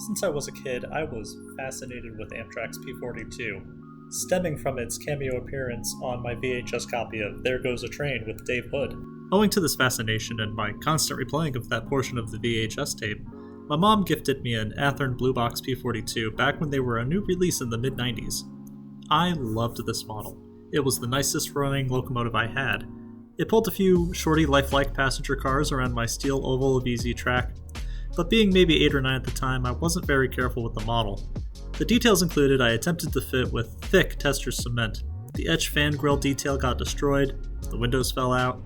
Since I was a kid, I was fascinated with AMTRAK's P42, stemming from its cameo appearance on my VHS copy of There Goes a Train with Dave Hood. Owing to this fascination and my constant replaying of that portion of the VHS tape, my mom gifted me an Athearn Blue Box P42 back when they were a new release in the mid-90s. I loved this model. It was the nicest running locomotive I had. It pulled a few shorty lifelike passenger cars around my steel oval of easy track, but being maybe 8 or 9 at the time, I wasn't very careful with the model. The details included I attempted to fit with thick tester cement. The etched fan grille detail got destroyed, the windows fell out,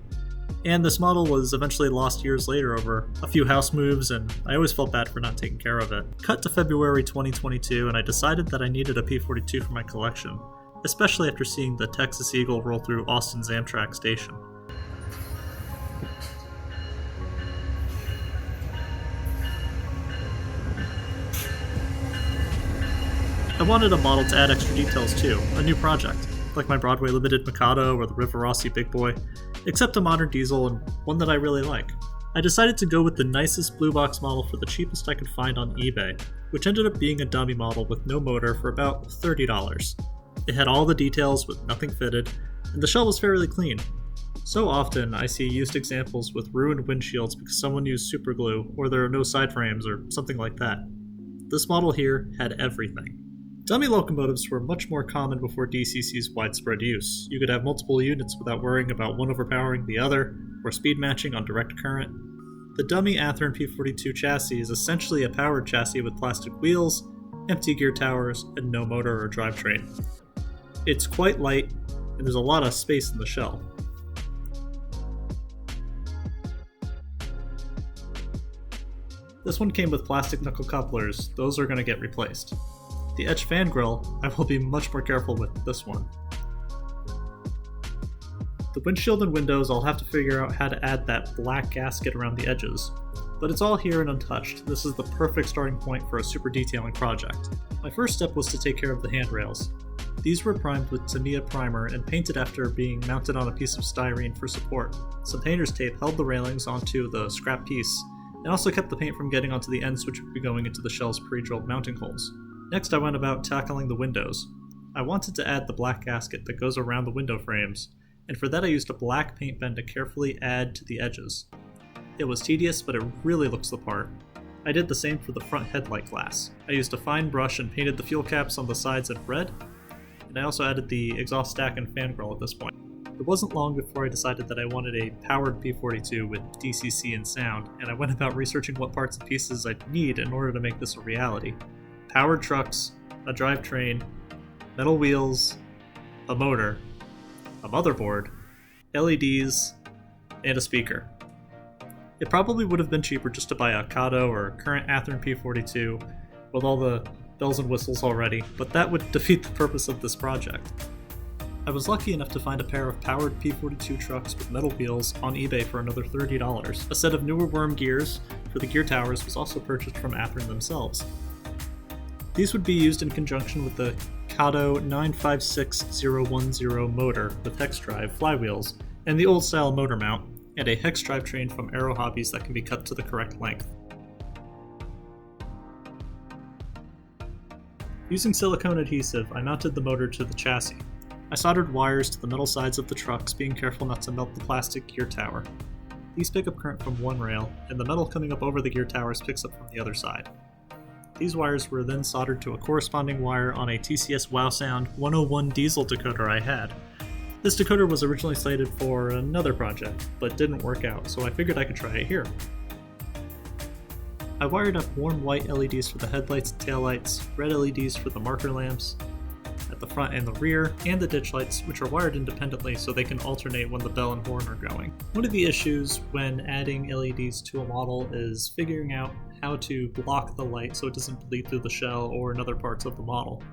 and this model was eventually lost years later over a few house moves, and I always felt bad for not taking care of it. Cut to February 2022, and I decided that I needed a P42 for my collection, especially after seeing the Texas Eagle roll through Austin's AMTRAK station. I wanted a model to add extra details too, a new project, like my Broadway Limited Mikado or the River Rossi Big Boy, except a modern diesel and one that I really like. I decided to go with the nicest blue box model for the cheapest I could find on eBay, which ended up being a dummy model with no motor for about $30. It had all the details with nothing fitted, and the shell was fairly clean. So often I see used examples with ruined windshields because someone used superglue or there are no side frames or something like that. This model here had everything. Dummy locomotives were much more common before DCC's widespread use. You could have multiple units without worrying about one overpowering the other, or speed matching on direct current. The dummy Athearn P42 chassis is essentially a powered chassis with plastic wheels, empty gear towers, and no motor or drivetrain. It's quite light, and there's a lot of space in the shell. This one came with plastic knuckle couplers. Those are going to get replaced. The etched fan grille, I will be much more careful with this one. The windshield and windows, I'll have to figure out how to add that black gasket around the edges. But it's all here and untouched. This is the perfect starting point for a super detailing project. My first step was to take care of the handrails. These were primed with Tamiya primer and painted after being mounted on a piece of styrene for support. Some painter's tape held the railings onto the scrap piece, and also kept the paint from getting onto the ends which would be going into the shell's pre-drilled mounting holes. Next I went about tackling the windows. I wanted to add the black gasket that goes around the window frames, and for that I used a black paint pen to carefully add to the edges. It was tedious, but it really looks the part. I did the same for the front headlight glass. I used a fine brush and painted the fuel caps on the sides in red, and I also added the exhaust stack and fan grille at this point. It wasn't long before I decided that I wanted a powered P42 with DCC and sound, and I went about researching what parts and pieces I'd need in order to make this a reality. Powered trucks, a drivetrain, metal wheels, a motor, a motherboard, LEDs, and a speaker. It probably would have been cheaper just to buy a Kato or current Athearn P42 with all the bells and whistles already, but that would defeat the purpose of this project. I was lucky enough to find a pair of powered P42 trucks with metal wheels on eBay for another $30. A set of newer worm gears for the gear towers was also purchased from Athearn themselves. These would be used in conjunction with the Kato 956010 motor with hex-drive flywheels and the old-style motor mount, and a hex-drive train from Aero Hobbies that can be cut to the correct length. Using silicone adhesive, I mounted the motor to the chassis. I soldered wires to the metal sides of the trucks, being careful not to melt the plastic gear tower. These pick up current from one rail, and the metal coming up over the gear towers picks up from the other side. These wires were then soldered to a corresponding wire on a TCS WOWDiesel 101 diesel decoder I had. This decoder was originally slated for another project, but didn't work out, so I figured I could try it here. I wired up warm white LEDs for the headlights and taillights, red LEDs for the marker lamps at the front and the rear, and the ditch lights, which are wired independently so they can alternate when the bell and horn are going. One of the issues when adding LEDs to a model is figuring out how to block the light so it doesn't bleed through the shell or in other parts of the model.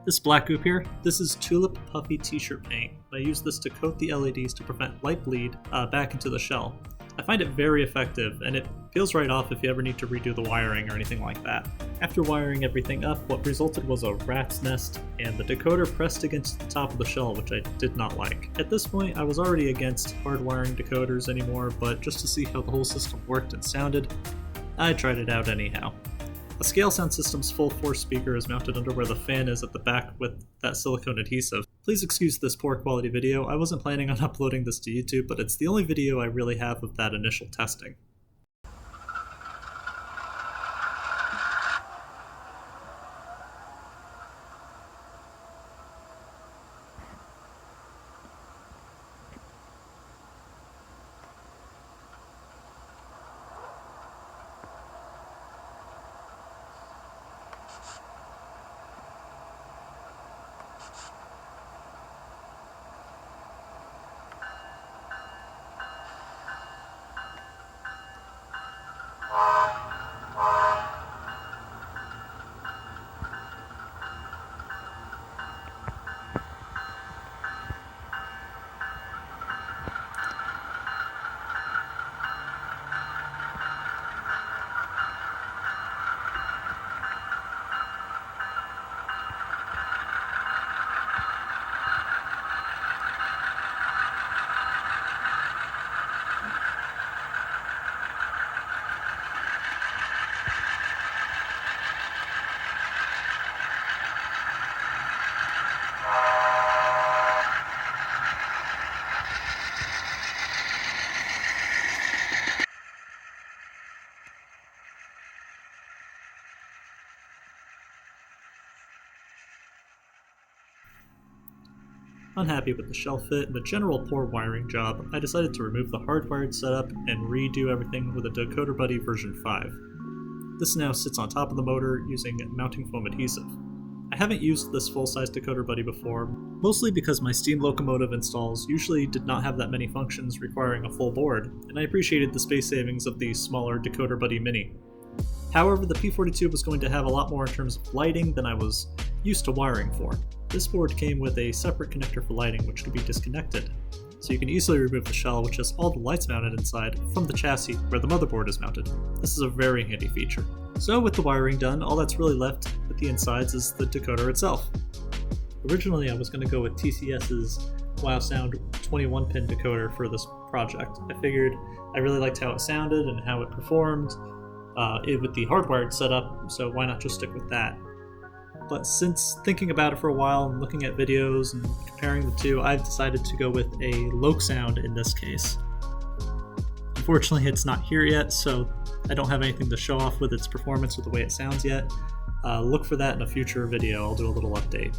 This black goop here, this is Tulip Puffy t-shirt paint. I use this to coat the LEDs to prevent light bleed back into the shell. I find it very effective, and it peels right off if you ever need to redo the wiring or anything like that. After wiring everything up, what resulted was a rat's nest, and the decoder pressed against the top of the shell, which I did not like. At this point, I was already against hardwiring decoders anymore, but just to see how the whole system worked and sounded, I tried it out anyhow. A scale sound system's full force speaker is mounted under where the fan is at the back with that silicone adhesive. Please excuse this poor quality video. I wasn't planning on uploading this to YouTube, but it's the only video I really have of that initial testing. Unhappy with the shell fit and the general poor wiring job, I decided to remove the hardwired setup and redo everything with a Decoder Buddy version 5. This now sits on top of the motor using mounting foam adhesive. I haven't used this full-size Decoder Buddy before, mostly because my steam locomotive installs usually did not have that many functions requiring a full board, and I appreciated the space savings of the smaller Decoder Buddy Mini. However, the P42 was going to have a lot more in terms of lighting than I was used to wiring for. This board came with a separate connector for lighting which could be disconnected, so you can easily remove the shell, which has all the lights mounted inside, from the chassis where the motherboard is mounted. This is a very handy feature. So with the wiring done, all that's really left with the insides is the decoder itself. Originally I was going to go with TCS's WOWDiesel 21-pin decoder for this project. I figured I really liked how it sounded and how it performed with the hardwired setup, so why not just stick with that? But since thinking about it for a while and looking at videos and comparing the two, I've decided to go with a Loksound in this case. Unfortunately, it's not here yet, so I don't have anything to show off with its performance or the way it sounds yet. Look for that in a future video. I'll do a little update.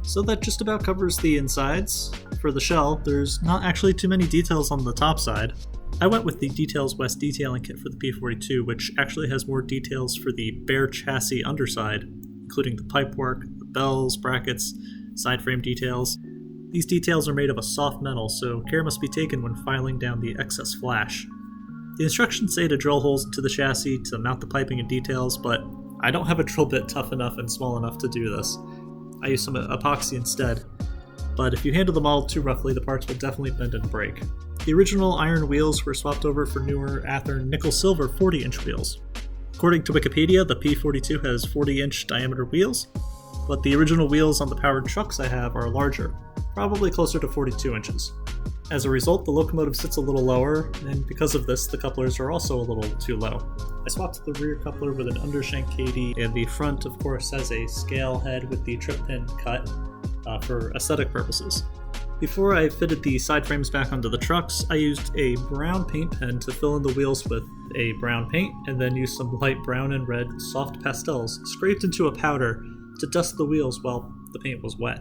So that just about covers the insides. For the shell, there's not actually too many details on the top side. I went with the Details West detailing kit for the P42, which actually has more details for the bare chassis underside, including the pipework, the bells, brackets, side frame details. These details are made of a soft metal, so care must be taken when filing down the excess flash. The instructions say to drill holes into the chassis to mount the piping and details, but I don't have a drill bit tough enough and small enough to do this. I use some epoxy instead, but if you handle the model too roughly, the parts will definitely bend and break. The original iron wheels were swapped over for newer Athearn nickel-silver 40-inch wheels. According to Wikipedia, the P42 has 40-inch diameter wheels, but the original wheels on the powered trucks I have are larger, probably closer to 42 inches. As a result, the locomotive sits a little lower, and because of this, the couplers are also a little too low. I swapped the rear coupler with an undershank Kadee, and the front, of course, has a scale head with the trip pin cut for aesthetic purposes. Before I fitted the side frames back onto the trucks, I used a brown paint pen to fill in the wheels with a brown paint, and then used some light brown and red soft pastels scraped into a powder to dust the wheels while the paint was wet.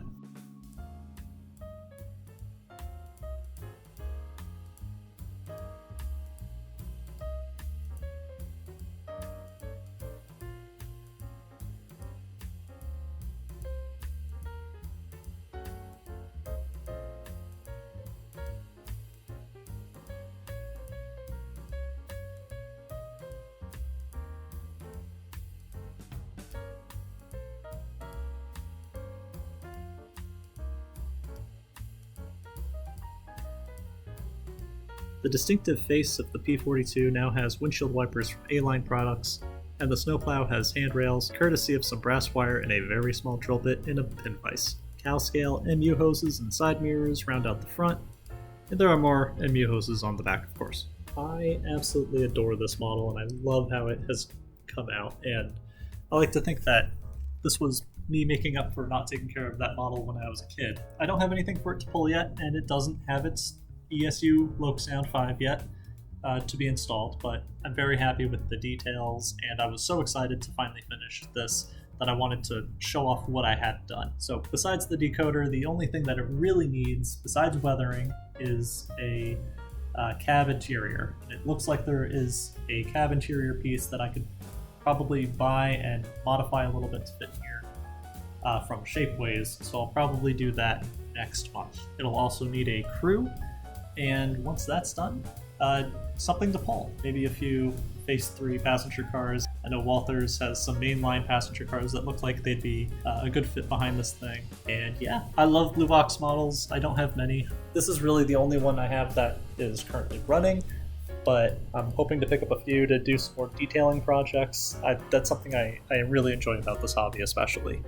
The distinctive face of the P42 now has windshield wipers from A-Line products, and the snowplow has handrails, courtesy of some brass wire and a very small drill bit in a pin vise. Cal scale MU hoses and side mirrors round out the front, and there are more MU hoses on the back, of course. I absolutely adore this model and I love how it has come out, and I like to think that this was me making up for not taking care of that model when I was a kid. I don't have anything for it to pull yet, and it doesn't have its ESU Loksound 5 yet to be installed, but I'm very happy with the details, and I was so excited to finally finish this that I wanted to show off what I had done. So besides the decoder, the only thing that it really needs, besides weathering, is a cab interior. It looks like there is a cab interior piece that I could probably buy and modify a little bit to fit here from Shapeways, so I'll probably do that next month. It'll also need a crew, and once that's done, something to pull. Maybe a few Phase 3 passenger cars. I know Walthers has some mainline passenger cars that look like they'd be a good fit behind this thing. And yeah, I love blue box models. I don't have many. This is really the only one I have that is currently running, but I'm hoping to pick up a few to do some more detailing projects. That's something I really enjoy about this hobby especially.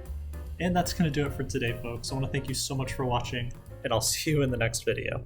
And that's going to do it for today, folks. I want to thank you so much for watching, and I'll see you in the next video.